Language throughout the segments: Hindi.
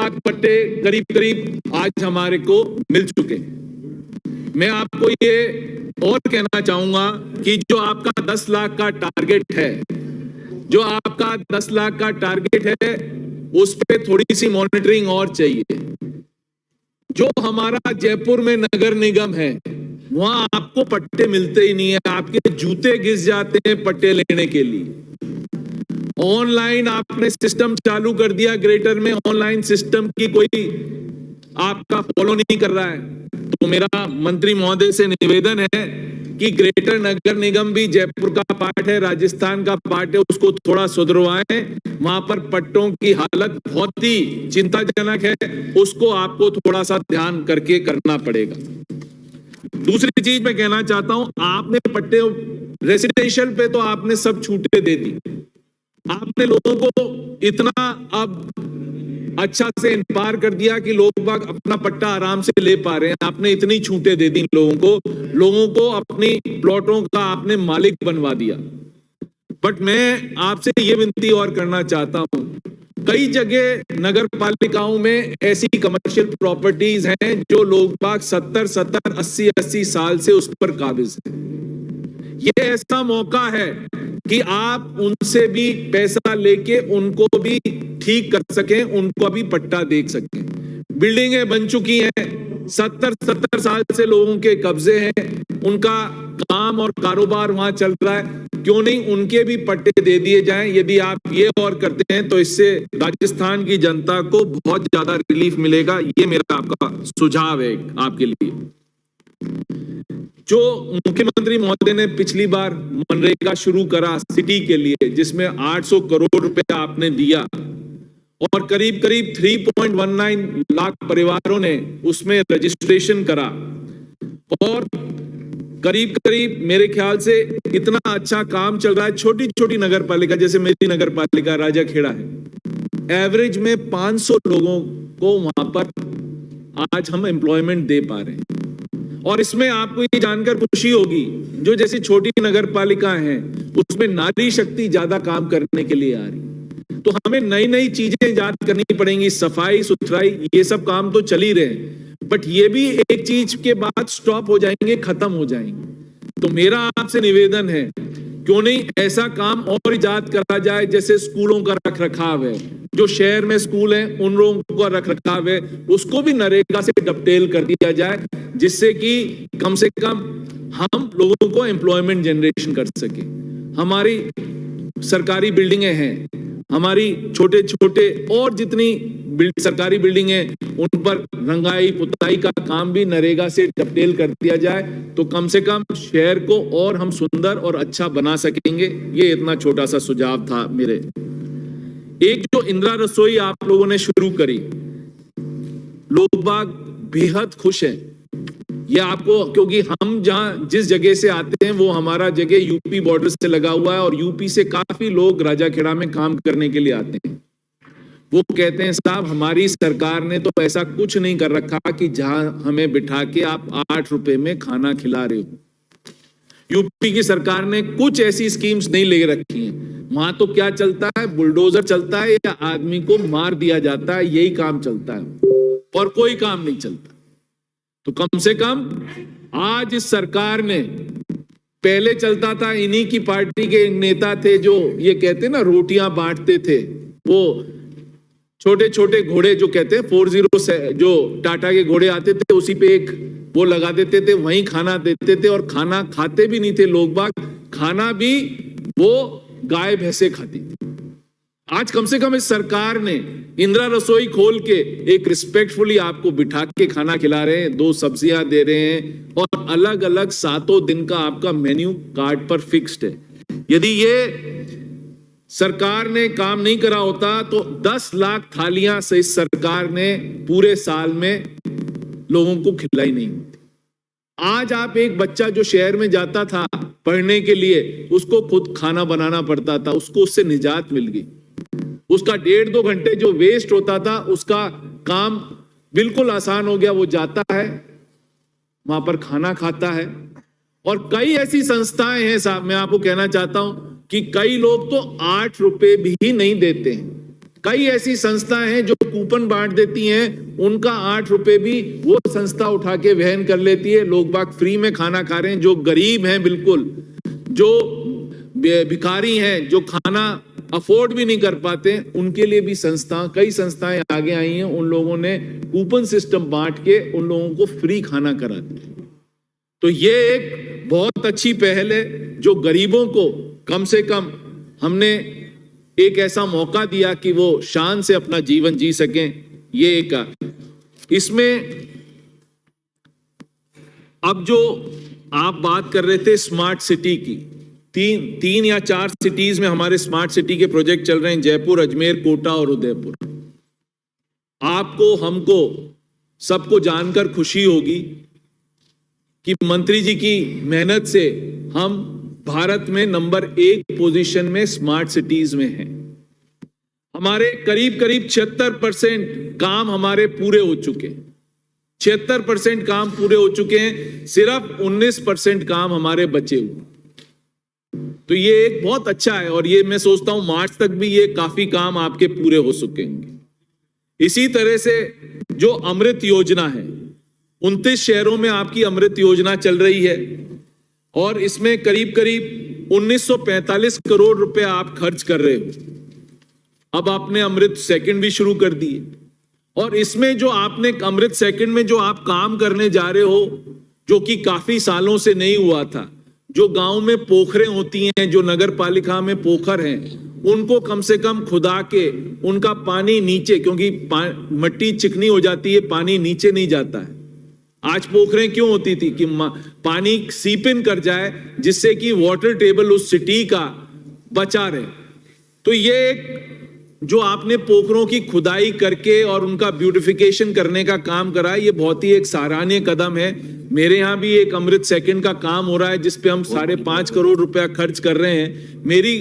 लाख पट्टे करीब करीब आज हमारे को मिल चुके हैं। मैं आपको ये और कहना चाहूंगा कि जो आपका 10 लाख का टारगेट है, जो आपका 10 लाख का टारगेट है, उस पे थोड़ी सी मॉनिटरिंग और चाहिए। जो हमारा जयपुर में नगर निगम है, वहां आपको पट्टे मिलते ही नहीं है, आपके जूते घिस जाते हैं पट्टे लेने के लिए। ऑनलाइन आपने सिस्टम चालू कर दिया, ग्रेटर में ऑनलाइन सिस्टम की कोई आपका फॉलो नहीं कर रहा है। तो मेरा मंत्री महोदय से निवेदन है कि ग्रेटर नगर निगम भी जयपुर का पार्ट है, राजस्थान का पार्ट है, उसको थोड़ा सुधरवाएं। वहां पर पट्टों की हालत बहुत ही चिंताजनक है, उसको आपको थोड़ा सा ध्यान करके करना पड़ेगा। दूसरी चीज मैं कहना चाहता हूं, आपने पट्टे रेसिडेंशियल पे तो आपने सब छूटे दे दी, आपने लोगों को इतना अब अच्छा से इंपायर कर दिया कि लोग बाग अपना पट्टा आराम से ले पा रहे हैं। आपने इतनी छूटें दे दी लोगों को अपनी प्लॉटों का आपने मालिक बनवा दिया। बट मैं आपसे ये विनती और करना चाहता हूं, कई जगह नगर पालिकाओं में ऐसी कमर्शियल प्रॉपर्टीज हैं जो लोग बाग 70-70, 80-80 साल से उस पर काबिज है। ये ऐसा मौका है कि आप उनसे भी पैसा लेके उनको भी ठीक कर सकें, उनको भी पट्टा दे सकें। बिल्डिंगें बन चुकी हैं, 70-70 साल से लोगों के कब्जे हैं, उनका काम और कारोबार वहां चल रहा है, क्यों नहीं उनके भी पट्टे दे दिए जाएं। यदि आप ये और करते हैं तो इससे राजस्थान की जनता को बहुत ज्यादा रिलीफ मिलेगा। ये मेरा आपका सुझाव है आपके लिए। जो मुख्यमंत्री महोदय ने पिछली बार मनरेगा शुरू करा सिटी के लिए, जिसमें 800 करोड़ रुपए आपने दिया और करीब करीब 3.19 लाख परिवारों ने उसमें रजिस्ट्रेशन करा, और करीब करीब मेरे ख्याल से इतना अच्छा काम चल रहा है। छोटी छोटी नगर पालिका, जैसे मेरी नगर पालिका राजाखेड़ा है, एवरेज में 500 लोगों को वहां पर आज हम एम्प्लॉयमेंट दे पा रहे हैं। और इसमें आपको ये जानकर खुशी होगी, जो जैसी छोटी नगर पालिका हैं उसमें नारी शक्ति ज्यादा काम करने के लिए आ रही। तो हमें नई नई चीजें इजाद करनी पड़ेंगी, सफाई सुथराई ये सब काम तो चल ही रहे, बट ये भी एक चीज के बाद स्टॉप हो जाएंगे, खत्म हो जाएंगे। तो मेरा आपसे निवेदन है, क्यों नहीं ऐसा काम और इजाद करा जाए, जैसे स्कूलों का रख रखाव है, जो शहर में स्कूल हैं उन लोगों का रख रखाव है, उसको भी नरेगा से डबटेल कर दिया जाए, जिससे कि कम से कम हम लोगों को एम्प्लॉयमेंट जनरेशन कर सके। हमारी सरकारी बिल्डिंगें हैं, हमारी छोटे छोटे और जितनी सरकारी बिल्डिंग है उन पर रंगाई पुताई का काम भी नरेगा से डबटेल कर दिया जाए, तो कम से कम शहर को और हम सुंदर और अच्छा बना सकेंगे। ये इतना छोटा सा सुझाव था मेरे। एक जो इंदिरा रसोई आप लोगों ने शुरू करी, लोग बाग बेहद खुश हैं। ये आपको, क्योंकि हम जहां जिस जगह से आते हैं वो हमारा जगह यूपी बॉर्डर से लगा हुआ है, और यूपी से काफी लोग राजाखेड़ा में काम करने के लिए आते हैं। वो कहते हैं साहब हमारी सरकार ने तो ऐसा कुछ नहीं कर रखा कि जहां हमें बिठा के आप 8 रुपए में खाना खिला रहे हो। यूपी की सरकार ने कुछ ऐसी स्कीम्स नहीं ले रखी हैं। वहां तो क्या चलता है, बुलडोजर चलता है या आदमी को मार दिया जाता है, यही काम चलता है और कोई काम नहीं चलता। तो कम से कम आज इस सरकार ने, पहले चलता था इन्हीं की पार्टी के नेता थे जो ये कहते ना रोटियां बांटते थे, वो छोटे छोटे घोड़े जो कहते हैं 40 से जो टाटा के घोड़े आते थे, उसी पे एक वो लगा देते थे, वहीं खाना देते थे, और खाना खाते भी नहीं थे लोग बाग, खाना भी वो गाय भैंसे खाती थी। आज कम से कम इस सरकार ने इंदिरा रसोई खोल के एक रिस्पेक्टफुली आपको बिठा के खाना खिला रहे हैं, 2 सब्जियां दे रहे हैं, और अलग अलग 7 दिन का आपका मेन्यू कार्ड पर फिक्स्ड है। यदि ये सरकार ने काम नहीं करा होता तो 10 लाख थालियां से इस सरकार ने पूरे साल में लोगों को खिलाई नहीं होती। आज आप एक बच्चा जो शहर में जाता था पढ़ने के लिए, उसको खुद खाना बनाना पड़ता था, उसको उससे निजात मिल गई। उसका 1.5-2 घंटे जो वेस्ट होता था, उसका काम बिल्कुल आसान हो गया। वो जाता है वहां पर खाना खाता है। और कई ऐसी संस्थाएं हैं साहब, मैं आपको कहना चाहता हूं कि कई लोग तो 8 रुपए भी नहीं देते हैं। कई ऐसी संस्थाएं हैं जो कूपन बांट देती हैं, उनका 8 रुपए भी वो संस्था उठा के वहन कर लेती है। लोग बाग फ्री में खाना खा रहे हैं। जो गरीब हैं, बिल्कुल जो भिखारी हैं, जो खाना अफोर्ड भी नहीं कर पाते, उनके लिए भी कई संस्थाएं आगे आई हैं। उन लोगों ने कूपन सिस्टम बांट के उन लोगों को फ्री खाना करा दिया। तो ये एक बहुत अच्छी पहल है जो गरीबों को कम से कम हमने एक ऐसा मौका दिया कि वो शान से अपना जीवन जी सकें। ये एक इसमें अब जो आप बात कर रहे थे स्मार्ट सिटी की, तीन या 4 सिटीज में हमारे स्मार्ट सिटी के प्रोजेक्ट चल रहे हैं, जयपुर, अजमेर, कोटा और उदयपुर। आपको, हमको, सबको जानकर खुशी होगी कि मंत्री जी की मेहनत से हम भारत में नंबर 1 पोजीशन में स्मार्ट सिटीज में हैं। हमारे करीब 76% काम हमारे पूरे हो चुके हैं। 76% काम पूरे हो चुके हैं, सिर्फ 19% काम हमारे बचे हुए। तो ये एक बहुत अच्छा है और ये मैं सोचता हूं मार्च तक भी ये काफी काम आपके पूरे हो सकेंगे। इसी तरह से जो अमृत योजना है, 29 शहरों में आपकी अमृत योजना चल रही है और इसमें करीब 1945 करोड़ रुपए आप खर्च कर रहे हो। अब आपने अमृत सेकंड भी शुरू कर दिए और इसमें जो आपने अमृत सेकंड में जो आप काम करने जा रहे हो, जो कि काफी सालों से नहीं हुआ था, जो गांव में पोखरें होती हैं, जो नगर पालिका में पोखर हैं, उनको कम से कम खुदा के उनका पानी नीचे, क्योंकि मिट्टी चिकनी हो जाती है, पानी नीचे नहीं जाता है। आज पोखरें क्यों होती थी कि पानी सीप इन कर जाए जिससे कि वाटर टेबल उस सिटी का बचा रहे। तो ये एक जो आपने पोखरों की खुदाई करके और उनका ब्यूटिफिकेशन करने का काम करा, ये बहुत ही एक सराहनीय कदम है। मेरे यहाँ भी एक अमृत सेकंड का काम हो रहा है जिसपे हम 5.5 करोड़ रुपया खर्च कर रहे हैं। मेरी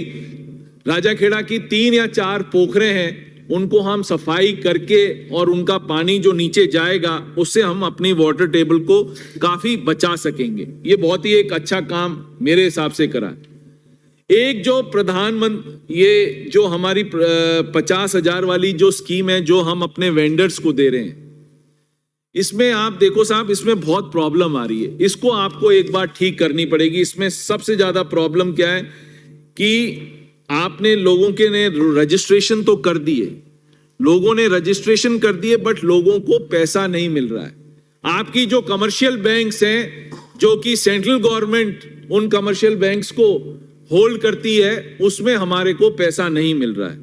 राजाखेड़ा की 3 या 4 पोखरें हैं, उनको हम सफाई करके और उनका पानी जो नीचे जाएगा उससे हम अपनी वाटर टेबल को काफी बचा सकेंगे। ये बहुत ही एक अच्छा काम मेरे हिसाब से करा। एक जो प्रधानमंत्री, ये जो हमारी 50,000 वाली जो स्कीम है जो हम अपने वेंडर्स को दे रहे हैं, इसमें आप देखो साहब, इसमें बहुत प्रॉब्लम आ रही है। इसको आपको एक बार ठीक करनी पड़ेगी। इसमें सबसे ज्यादा प्रॉब्लम क्या है कि आपने लोगों के ने रजिस्ट्रेशन तो कर दिए, लोगों ने रजिस्ट्रेशन कर दिए, बट लोगों को पैसा नहीं मिल रहा है। आपकी जो कमर्शियल बैंक्स हैं, जो कि सेंट्रल गवर्नमेंट उन कमर्शियल बैंक्स को होल्ड करती है, उसमें हमारे को पैसा नहीं मिल रहा है।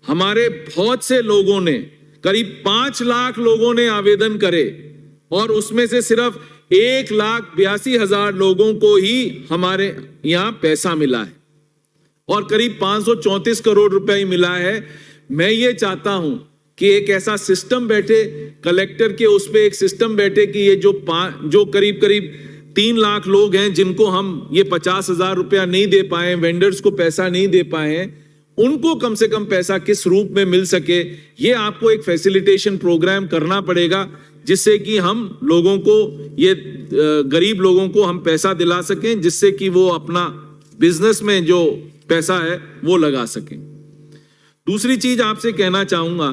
हमारे बहुत से लोगों ने, करीब 5 लाख लोगों ने आवेदन करे और उसमें से सिर्फ 1,82,000 लोगों को ही हमारे यहां पैसा मिला है और करीब 534 करोड़ रुपए ही मिला है। मैं ये चाहता हूं कि एक ऐसा सिस्टम बैठे, कलेक्टर के उस पे एक सिस्टम बैठे कि ये जो करीब 3 लाख लोग हैं जिनको हम ये 50,000 रुपया नहीं दे पाए, वेंडर्स को पैसा नहीं दे पाए हैं, उनको कम से कम पैसा किस रूप में मिल सके, ये आपको एक फैसिलिटेशन प्रोग्राम करना पड़ेगा जिससे कि हम लोगों को, ये गरीब लोगों को हम पैसा दिला सकें, जिससे कि वो अपना बिजनेस में जो पैसा है वो लगा सकें। दूसरी चीज आपसे कहना चाहूंगा,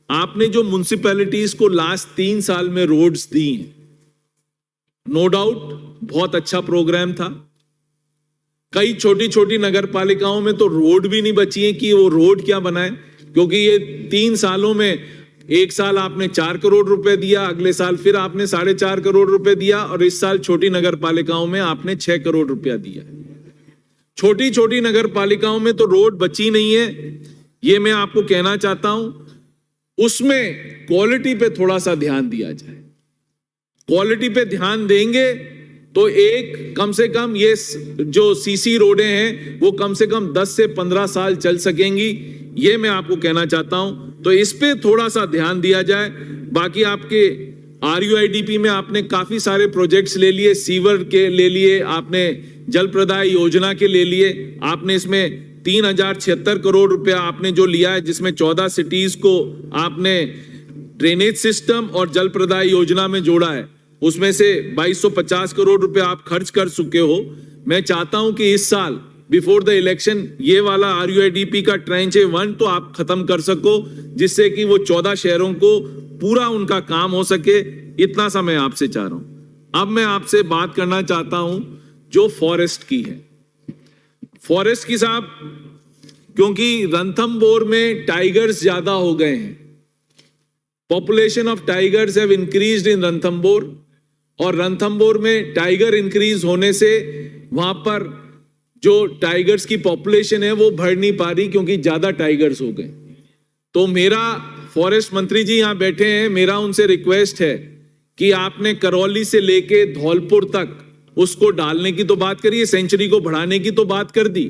आपने जो म्युनिसिपैलिटीज को लास्ट 3 साल में रोड्स दी हैं, नो डाउट बहुत अच्छा प्रोग्राम था। कई छोटी छोटी नगर पालिकाओं में तो रोड भी नहीं बची है कि वो रोड क्या बनाए, क्योंकि ये 3 सालों में, एक साल आपने 4 करोड़ रुपए दिया, अगले साल फिर आपने 4.5 करोड़ रुपए दिया और इस साल छोटी नगर पालिकाओं में आपने 6 करोड़ रुपया दिया। छोटी छोटी नगर पालिकाओं में तो रोड बची नहीं है, ये मैं आपको कहना चाहता हूं। उसमें क्वालिटी पे थोड़ा सा ध्यान दिया जाए। क्वालिटी पे ध्यान देंगे तो एक कम से कम ये जो सीसी रोडें हैं वो कम से कम 10 से 15 साल चल सकेंगी, ये मैं आपको कहना चाहता हूं। तो इस पे थोड़ा सा ध्यान दिया जाए। बाकी आपके RUIDP में आपने काफी सारे प्रोजेक्ट्स ले लिए, सीवर के ले लिए, आपने जल प्रदाय योजना के ले लिए, आपने इसमें 3,076 करोड़ रुपया आपने जो लिया है, जिसमें 14 सिटीज को आपने ड्रेनेज सिस्टम और जल प्रदाय योजना में जोड़ा है, उसमें से 2,250 करोड़ रुपए आप खर्च कर चुके हो। मैं चाहता हूं कि इस साल बिफोर द इलेक्शन ये वाला RUIDP का ट्रेंच 1 तो आप खत्म कर सको, जिससे कि वो 14 शहरों को पूरा उनका काम हो सके। इतना सा मैं आपसे चाह रहा हूं। अब मैं आपसे बात करना चाहता हूं जो फॉरेस्ट की है। फॉरेस्ट की साहब, क्योंकि रणथंभौर में टाइगर्स ज्यादा हो गए हैं, population of tigers have increased इन रणथंभौर, और रणथंभौर में टाइगर इंक्रीज होने से वहां पर जो टाइगर्स की पॉपुलेशन है वो बढ़ नहीं पा रही, क्योंकि ज्यादा टाइगर्स हो गए। तो मेरा, फॉरेस्ट मंत्री जी यहां बैठे हैं, मेरा उनसे रिक्वेस्ट है कि आपने करौली से लेके धौलपुर तक उसको डालने की तो बात करी है, सेंचुरी को बढ़ाने की तो बात कर दी,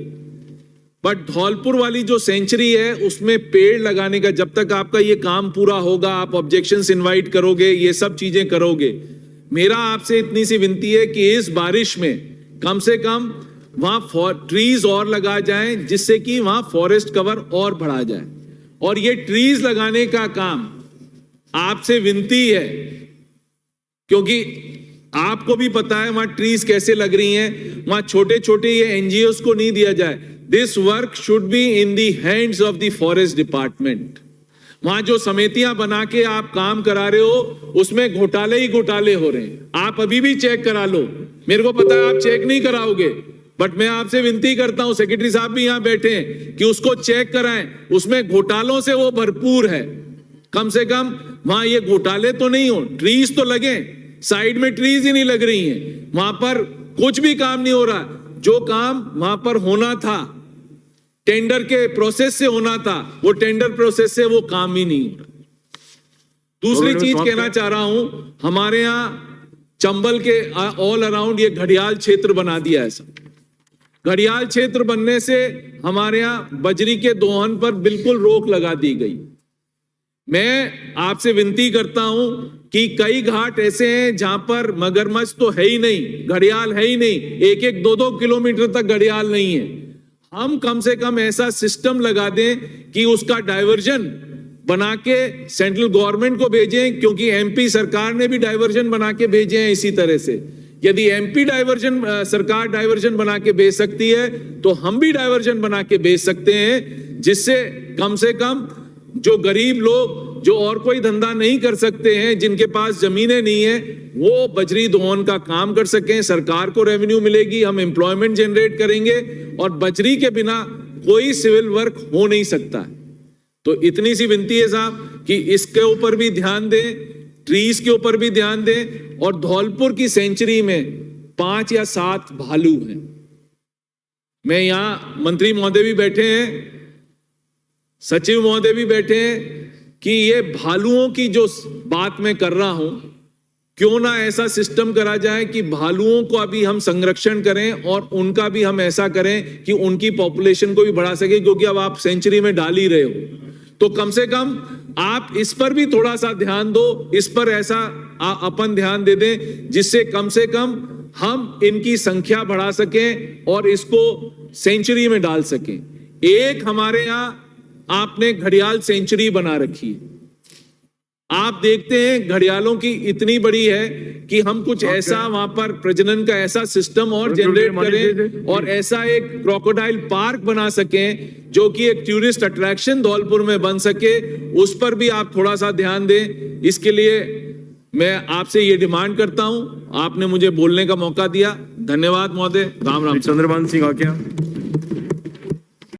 बट धौलपुर वाली जो सेंचुरी है उसमें पेड़ लगाने का, जब तक आपका ये काम पूरा होगा, आप ऑब्जेक्शंस इनवाइट करोगे, ये सब चीजें करोगे, मेरा आपसे इतनी सी विनती है कि इस बारिश में कम से कम वहां ट्रीज और लगा जाएं, जिससे कि वहां फॉरेस्ट कवर और बढ़ा जाए। और ये ट्रीज लगाने का काम आपसे विनती है, क्योंकि आपको भी पता है वहां ट्रीज कैसे लग रही हैं, वहां छोटे छोटे ये NGOs को नहीं दिया जाए। This work should be in the hands of the forest department. वहां जो समितियां बना के आप काम करा रहे हो उसमें घोटाले ही घोटाले हो रहे हैं। आप अभी भी चेक करा लो, मेरे को पता है आप चेक नहीं कराओगे, बट मैं आपसे विनती करता हूं, सेक्रेटरी साहब भी यहां बैठे हैं, कि उसको चेक कराएं, उसमें घोटालों से वो भरपूर है। कम से कम वहां ये घोटाले तो नहीं हो, ट्रीज तो लगे, साइड में ट्रीज ही नहीं लग रही हैं, वहां पर कुछ भी काम नहीं हो रहा। जो काम वहां पर होना था, टेंडर के प्रोसेस से होना था, वो टेंडर प्रोसेस से वो काम ही नहीं हो रहा। दूसरी चीज कहना चाह रहा हूं, हमारे यहां चंबल के ऑल अराउंड ये घड़ियाल क्षेत्र बना दिया है। घड़ियाल क्षेत्र बनने से हमारे यहां बजरी के दोहन पर बिल्कुल रोक लगा दी गई। मैं आपसे विनती करता हूं कि कई घाट ऐसे हैं जहां पर मगरमच्छ तो है ही नहीं, घड़ियाल है ही नहीं, 1-1, 2-2 किलोमीटर तक घड़ियाल नहीं है। हम कम से कम ऐसा सिस्टम लगा दें कि उसका डाइवर्जन बना के सेंट्रल गवर्नमेंट को भेजें, क्योंकि MP सरकार ने भी डाइवर्जन बना के भेजे हैं। इसी तरह से यदि MP सरकार डाइवर्जन बना के भेज सकती है तो हम भी डाइवर्जन बना के भेज सकते हैं, जिससे कम से कम जो गरीब लोग जो और कोई धंधा नहीं कर सकते हैं, जिनके पास जमीनें नहीं है, वो बजरी दोहन का काम कर सकें। सरकार को रेवेन्यू मिलेगी, हम एम्प्लॉयमेंट जनरेट करेंगे, और बजरी के बिना कोई सिविल वर्क हो नहीं सकता। तो इतनी सी विनती है साहब कि इसके ऊपर भी ध्यान दें, ट्रीज के ऊपर भी ध्यान दें। और धौलपुर की सेंचुरी में 5 या 7 भालू हैं। मैं यहां मंत्री महोदय भी बैठे हैं, सचिव महोदय भी बैठे हैं, कि ये भालुओं की जो बात मैं कर रहा हूं, क्यों ना ऐसा सिस्टम करा जाए कि भालुओं को अभी हम संरक्षण करें और उनका भी हम ऐसा करें कि उनकी पॉपुलेशन को भी बढ़ा सके, क्योंकि अब आप सेंचुरी में डाल ही रहे हो, तो कम से कम आप इस पर भी थोड़ा सा ध्यान दो, इस पर ऐसा अपन ध्यान दे दें, जिससे कम से कम हम इनकी संख्या बढ़ा सकें और इसको सेंचुरी में डाल सकें। एक हमारे यहां आपने घड़ियाल सेंचुरी बना रखी है, आप देखते हैं घड़ियालों की इतनी बड़ी है कि हम कुछ ऐसा वहां पर प्रजनन का ऐसा सिस्टम और जनरेट करें, और ऐसा एक क्रोकोडाइल पार्क बना सकें जो कि एक टूरिस्ट अट्रैक्शन धौलपुर में बन सके। उस पर भी आप थोड़ा सा ध्यान दें। इसके लिए मैं आपसे ये डिमांड करता हूं, आपने मुझे बोलने का मौका दिया, धन्यवाद महोदय। राम राम। चंद्रभान सिंह आज्ञा।